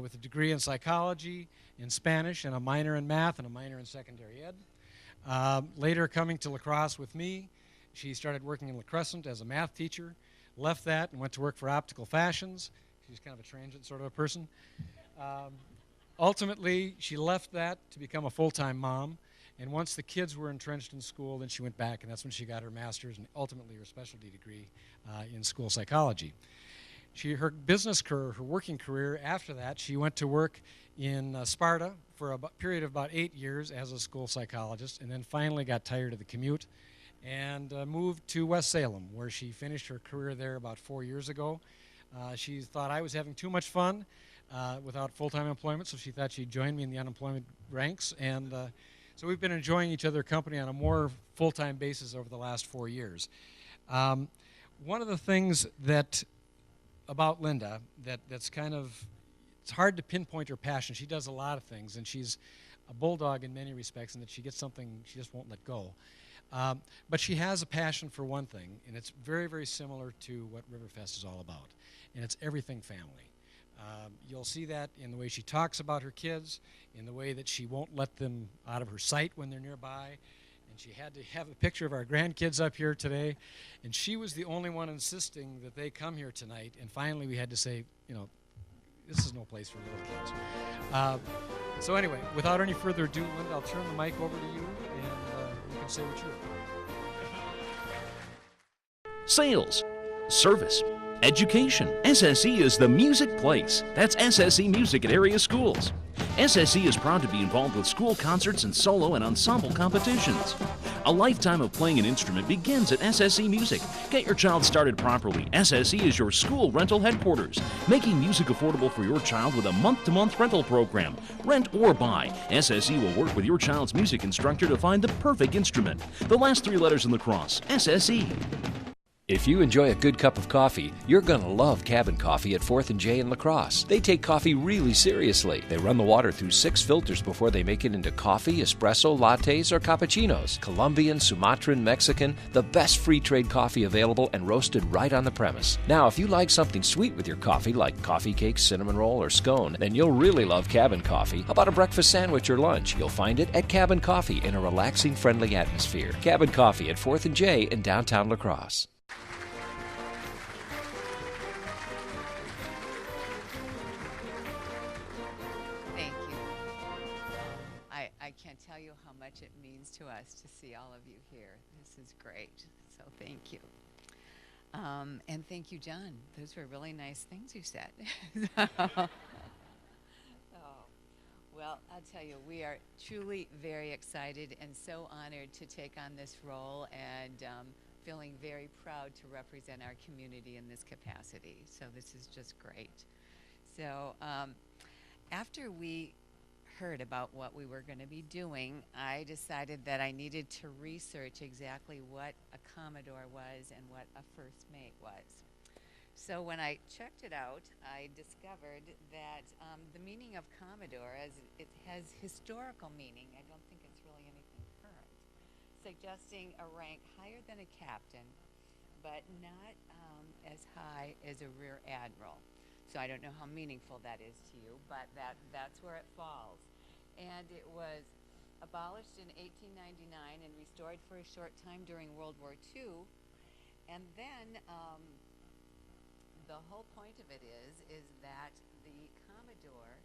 with a degree in psychology, in Spanish, and a minor in math, and a minor in secondary ed. Later coming to La Crosse with me, she started working in La Crescent as a math teacher, left that and went to work for Optical Fashions. She's kind of a transient sort of a person. Ultimately, she left that to become a full-time mom, and once the kids were entrenched in school, then she went back, and that's when she got her master's and ultimately her specialty degree in school psychology. Her business career, her working career after that, she went to work in Sparta for a period of about 8 years as a school psychologist, and then finally got tired of the commute and moved to West Salem, where she finished her career there about 4 years ago. She thought I was having too much fun without full-time employment, so she thought she'd join me in the unemployment ranks, and so we've been enjoying each other's company on a more full-time basis over the last 4 years. One of the things about Linda that's kind of, it's hard to pinpoint her passion. She does a lot of things, and she's a bulldog in many respects, in that she gets something, she just won't let go. But she has a passion for one thing, and it's very, very similar to what Riverfest is all about, and it's everything family. You'll see that in the way she talks about her kids, in the way that she won't let them out of her sight when they're nearby. And she had to have a picture of our grandkids up here today, and she was the only one insisting that they come here tonight. And finally we had to say, you know, this is no place for little kids. So anyway, without any further ado, Linda, I'll turn the mic over to you, and you can say what you're doing.
Sales, service, education. SSE is the music place. That's SSE Music at area schools. SSE is proud to be involved with school concerts and solo and ensemble competitions. A lifetime of playing an instrument begins at SSE Music. Get your child started properly. SSE is your school rental headquarters, making music affordable for your child with a month-to-month rental program. Rent or buy, SSE will work with your child's music instructor to find the perfect instrument. The last 3 letters in the cross, SSE.
If you enjoy a good cup of coffee, you're going to love Cabin Coffee at 4th and J in La Crosse. They take coffee really seriously. They run the water through 6 filters before they make it into coffee, espresso, lattes, or cappuccinos. Colombian, Sumatran, Mexican, the best free trade coffee available and roasted right on the premise. Now, if you like something sweet with your coffee, like coffee cake, cinnamon roll, or scone, then you'll really love Cabin Coffee. How about a breakfast sandwich or lunch? You'll find it at Cabin Coffee in a relaxing, friendly atmosphere. Cabin Coffee at 4th and J in downtown La Crosse.
It means to us to see all of you here. This is great, so thank you. And thank you, John. Those were really nice things you said. Well, I'll tell you, we are truly very excited and so honored to take on this role, and feeling very proud to represent our community in this capacity. So this is just great. So after we heard about what we were going to be doing, I decided that I needed to research exactly what a Commodore was and what a first mate was. So when I checked it out, I discovered that the meaning of Commodore, as it has historical meaning, I don't think it's really anything current, suggesting a rank higher than a captain, but not as high as a rear admiral. So I don't know how meaningful that is to you, but that's where it falls. And it was abolished in 1899 and restored for a short time during World War II. And then the whole point of it is that the Commodore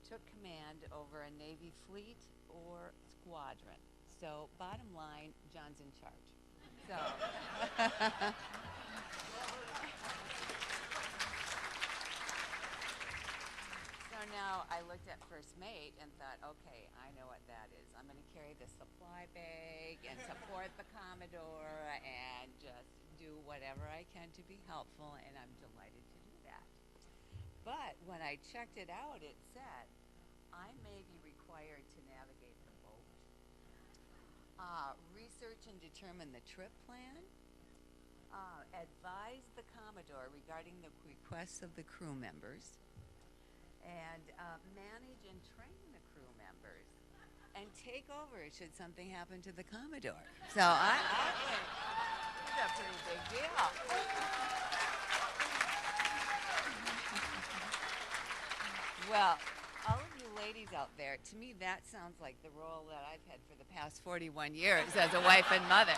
took command over a Navy fleet or squadron. So bottom line, John's in charge. So now I look looked at First Mate and thought, okay, I know what that is. I'm going to carry the supply bag and support the Commodore and just do whatever I can to be helpful, and I'm delighted to do that. But when I checked it out, it said, I may be required to navigate the boat, research and determine the trip plan, advise the Commodore regarding the requests of the crew members, and manage and train the crew members, and take over should something happen to the Commodore. So I think it's a pretty big deal. Well, all of you ladies out there, to me that sounds like the role that I've had for the past 41 years as a wife and mother.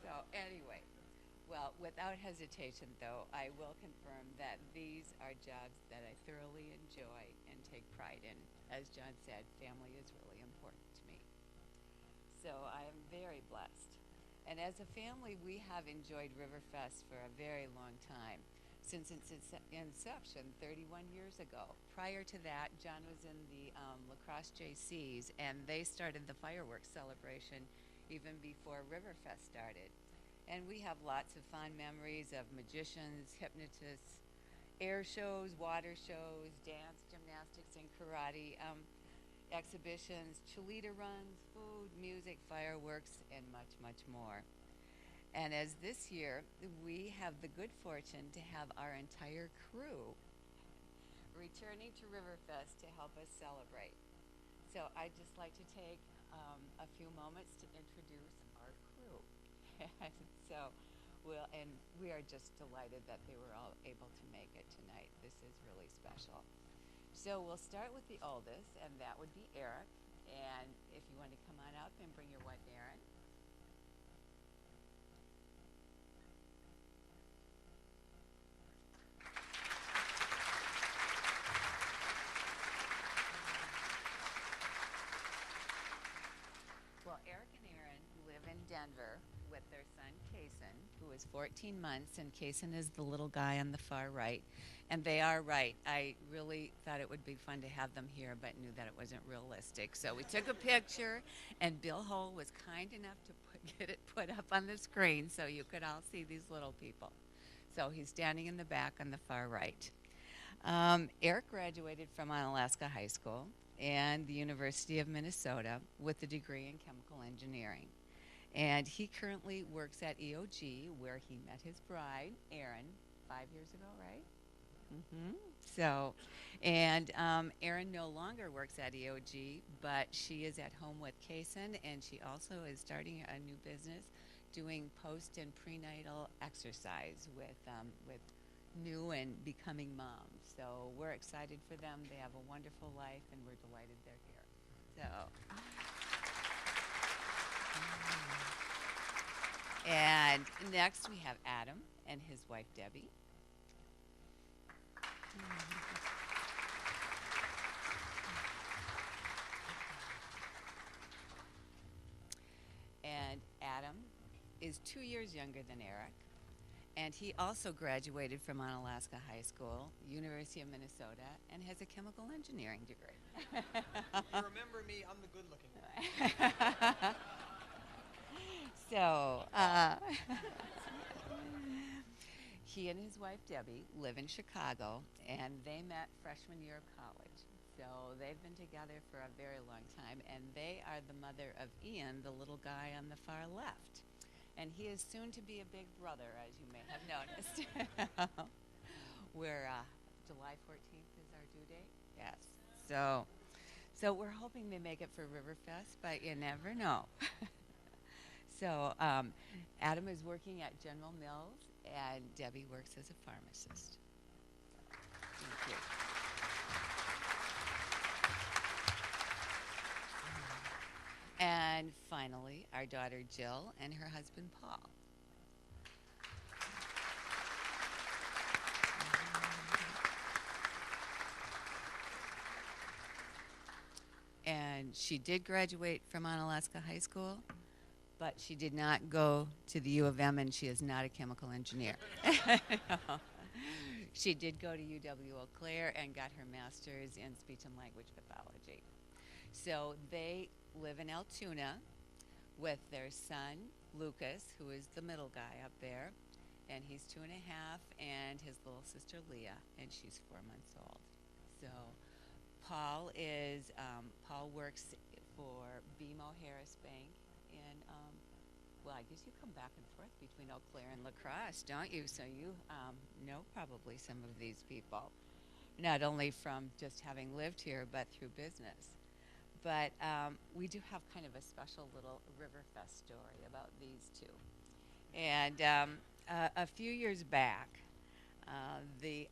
So anyway, well, without hesitation though, I will confirm that these are jobs that I thoroughly enjoy and take pride in. As John said, family is really important to me. So I am very blessed. And as a family, we have enjoyed Riverfest for a very long time. Since its inception 31 years ago. Prior to that, John was in the lacrosse JCs, and they started the fireworks celebration even before Riverfest started. And we have lots of fond memories of magicians, hypnotists, air shows, water shows, dance, gymnastics, and karate exhibitions, cheerleader runs, food, music, fireworks, and much, much more. And as this year, we have the good fortune to have our entire crew returning to Riverfest to help us celebrate. So I'd just like to take a few moments to introduce our crew. And we are just delighted that they were all able to make it tonight. This is really special. So we'll start with the oldest, and that would be Eric. And if you want to come on up and bring your wife, Erin. Well, Eric and Erin live in Denver with their son, Kason, who is 14 months, and Kason is the little guy on the far right. And they are right. I really thought it would be fun to have them here, but knew that it wasn't realistic. So we took a picture, and Bill Hull was kind enough to get it put up on the screen so you could all see these little people. So he's standing in the back on the far right. Eric graduated from Onalaska High School and the University of Minnesota with a degree in chemical engineering. And he currently works at EOG, where he met his bride, Erin, 5 years ago, right? So, and Erin no longer works at EOG, but she is at home with Kason, and she also is starting a new business doing post and prenatal exercise with new and becoming moms. So we're excited for them. They have a wonderful life, and we're delighted they're here. So, and next we have Adam and his wife, Debbie. And Adam is 2 years younger than Eric. And he also graduated from Onalaska High School, University of Minnesota, and has a chemical engineering degree.
You remember me, I'm the good-looking one.
So, he and his wife, Debbie, live in Chicago, and they met freshman year of college. So they've been together for a very long time, and they are the mother of Ian, the little guy on the far left. And he is soon to be a big brother, as you may have noticed. We're July 14th is our due date. Yes. So we're hoping they make it for Riverfest, but you never know. So Adam is working at General Mills, and Debbie works as a pharmacist. Thank you. And finally, our daughter Jill and her husband Paul. And she did graduate from Onalaska High School, but she did not go to the U of M, and she is not a chemical engineer. She did go to UW-Eau Claire and got her master's in speech and language pathology. So they live in Altoona with their son, Lucas, who is the middle guy up there, and he's 2.5, and his little sister, Leah, and she's 4 months old. So Paul works for BMO Harris Bank in, well, I guess you come back and forth between Eau Claire and La Crosse, don't you? So you know probably some of these people, not only from just having lived here, but through business. But we do have kind of a special little Riverfest story about these two. And a few years back,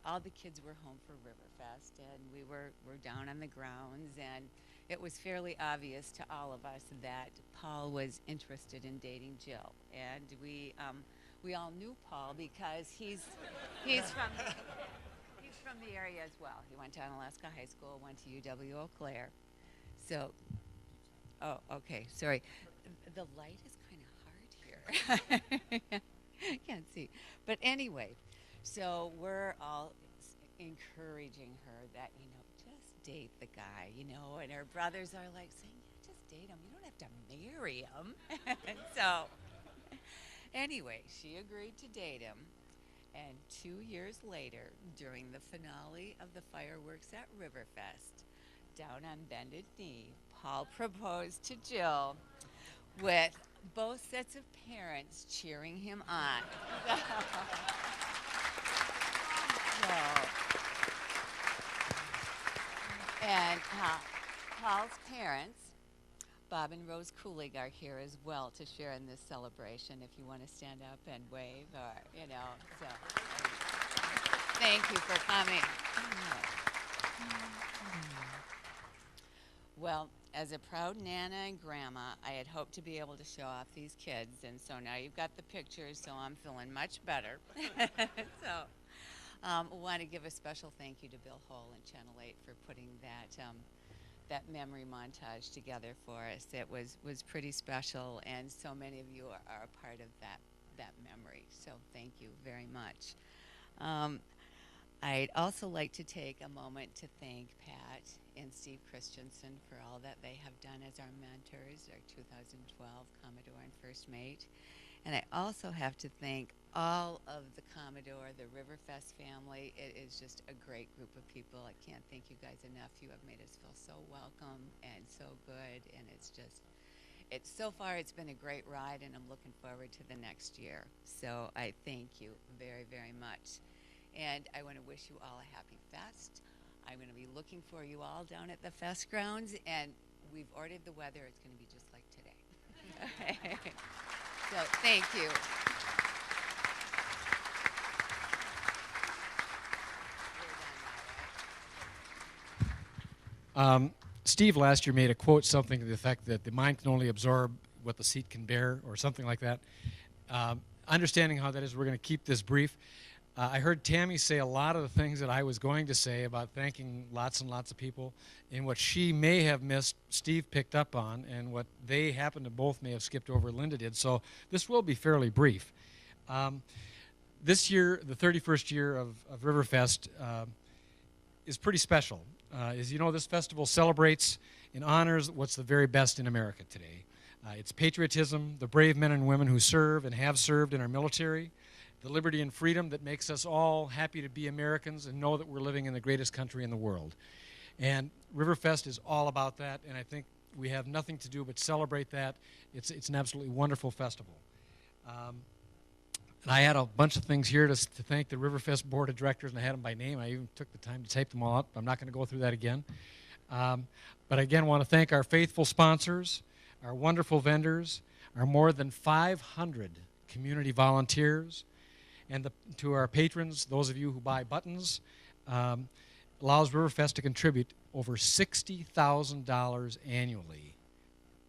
all the kids were home for Riverfest, and we were down on the grounds, and it was fairly obvious to all of us that Paul was interested in dating Jill. And we all knew Paul because he's from the area as well. He went to Alaska High School, went to UW-Eau Claire. So, oh, okay, sorry. The light is kind of hard here. Can't see. But anyway, so we're all encouraging her that, just date the guy, and her brothers are like saying, yeah, just date him. You don't have to marry him. So, anyway, she agreed to date him. And 2 years later, during the finale of the fireworks at Riverfest, down on bended knee, Paul proposed to Jill with both sets of parents cheering him on. And Paul's parents, Bob and Rose Coolig, are here as well to share in this celebration if you want to stand up and wave or, so thank you for coming. Well, as a proud Nana and Grandma, I had hoped to be able to show off these kids, and so now you've got the pictures, so I'm feeling much better. So, want to give a special thank you to Bill Hull and Channel 8 for putting that memory montage together for us. It was pretty special, and so many of you are a part of that memory, so thank you very much. I'd also like to take a moment to thank Pat and Steve Christensen for all that they have done as our mentors, our 2012 Commodore and First Mate. And I also have to thank all of the Commodore, the Riverfest family. It is just a great group of people. I can't thank you guys enough. You have made us feel so welcome and so good, and so far it's been a great ride, and I'm looking forward to the next year. So I thank you very, very much. And I want to wish you all a happy fest. I'm going to be looking for you all down at the fest grounds, and we've ordered the weather. It's going to be just like today. Okay. So thank you.
Steve last year made a quote, something to the effect that the mind can only absorb what the seat can bear, or something like that. Understanding how that is, we're going to keep this brief. I heard Tammy say a lot of the things that I was going to say about thanking lots and lots of people, and what she may have missed, Steve picked up on, and what they happen to both may have skipped over, Linda did. So this will be fairly brief. This year, the 31st year of Riverfest, is pretty special. As you know, this festival celebrates and honors what's the very best in America today. It's patriotism, the brave men and women who serve and have served in our military, the liberty and freedom that makes us all happy to be Americans and know that we're living in the greatest country in the world. And Riverfest is all about that, and I think we have nothing to do but celebrate that. It's an absolutely wonderful festival. And I had a bunch of things here to thank the Riverfest Board of Directors, and I had them by name. I even took the time to type them all up. I'm not going to go through that again. But again, want to thank our faithful sponsors, our wonderful vendors, our more than 500 community volunteers, and to our patrons, those of you who buy buttons, allows Riverfest to contribute over $60,000 annually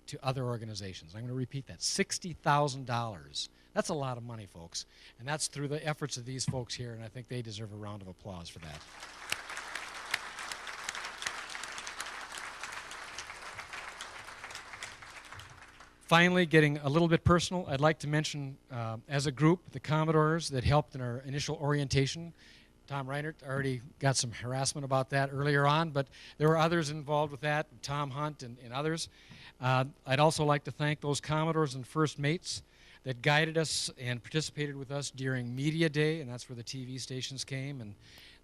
to other organizations. I'm going to repeat that, $60,000. That's a lot of money, folks. And that's through the efforts of these folks here, and I think they deserve a round of applause for that. Finally, getting a little bit personal, I'd like to mention, as a group, the Commodores that helped in our initial orientation. Tom Reiner already got some harassment about that earlier on, but there were others involved with that, Tom Hunt and others. I'd also like to thank those Commodores and First Mates that guided us and participated with us during Media Day, and that's where the TV stations came, and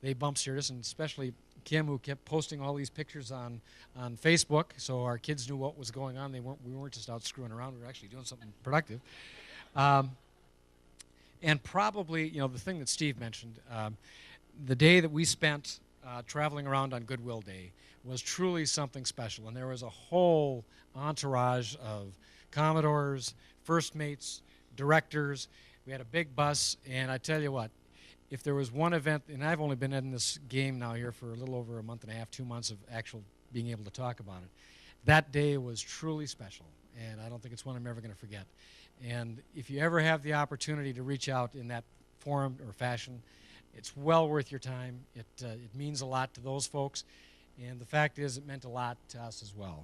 they bump-steered us, and especially Kim, who kept posting all these pictures on Facebook, so our kids knew what was going on. We weren't just out screwing around. We were actually doing something productive. And probably, the thing that Steve mentioned, the day that we spent traveling around on Goodwill Day was truly something special, and there was a whole entourage of Commodores, First Mates, directors. We had a big bus, and I tell you what, if there was one event, and I've only been in this game now here for a little over a month and a half, 2 months of actual being able to talk about it, that day was truly special, and I don't think it's one I'm ever going to forget. And if you ever have the opportunity to reach out in that form or fashion, it's well worth your time. It means a lot to those folks, and the fact is it meant a lot to us as well.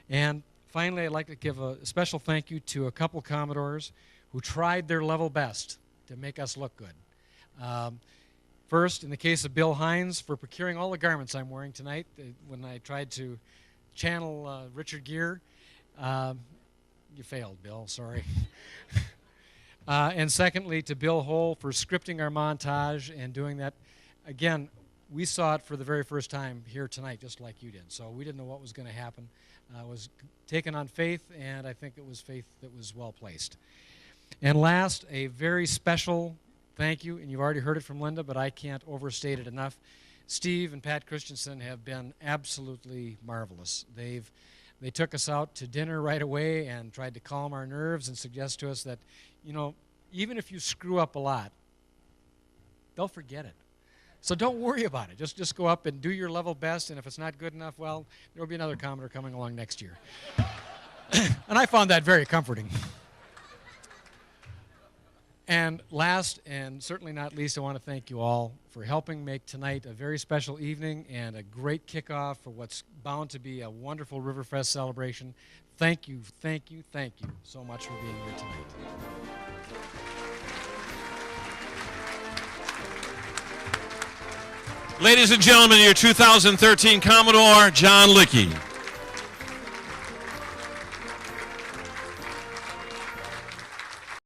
And finally, I'd like to give a special thank you to a couple Commodores who tried their level best to make us look good. First, in the case of Bill Hines, for procuring all the garments I'm wearing tonight when I tried to channel Richard Gere. You failed, Bill, sorry. And secondly, to Bill Hull for scripting our montage and doing that. Again, we saw it for the very first time here tonight, just like you did. So we didn't know what was going to happen. It was taken on faith, and I think it was faith that was well placed. And last, a very special thank you, and you've already heard it from Linda, but I can't overstate it enough. Steve and Pat Christensen have been absolutely marvelous. They took us out to dinner right away and tried to calm our nerves and suggest to us that, even if you screw up a lot, they'll forget it. So don't worry about it. Just go up and do your level best, and if it's not good enough, well, there will be another Commodore coming along next year. And I found that very comforting. And last, and certainly not least, I want to thank you all for helping make tonight a very special evening and a great kickoff for what's bound to be a wonderful Riverfest celebration. Thank you, thank you, thank you so much for being here tonight.
Ladies and gentlemen, your 2013 Commodore, John Lickey.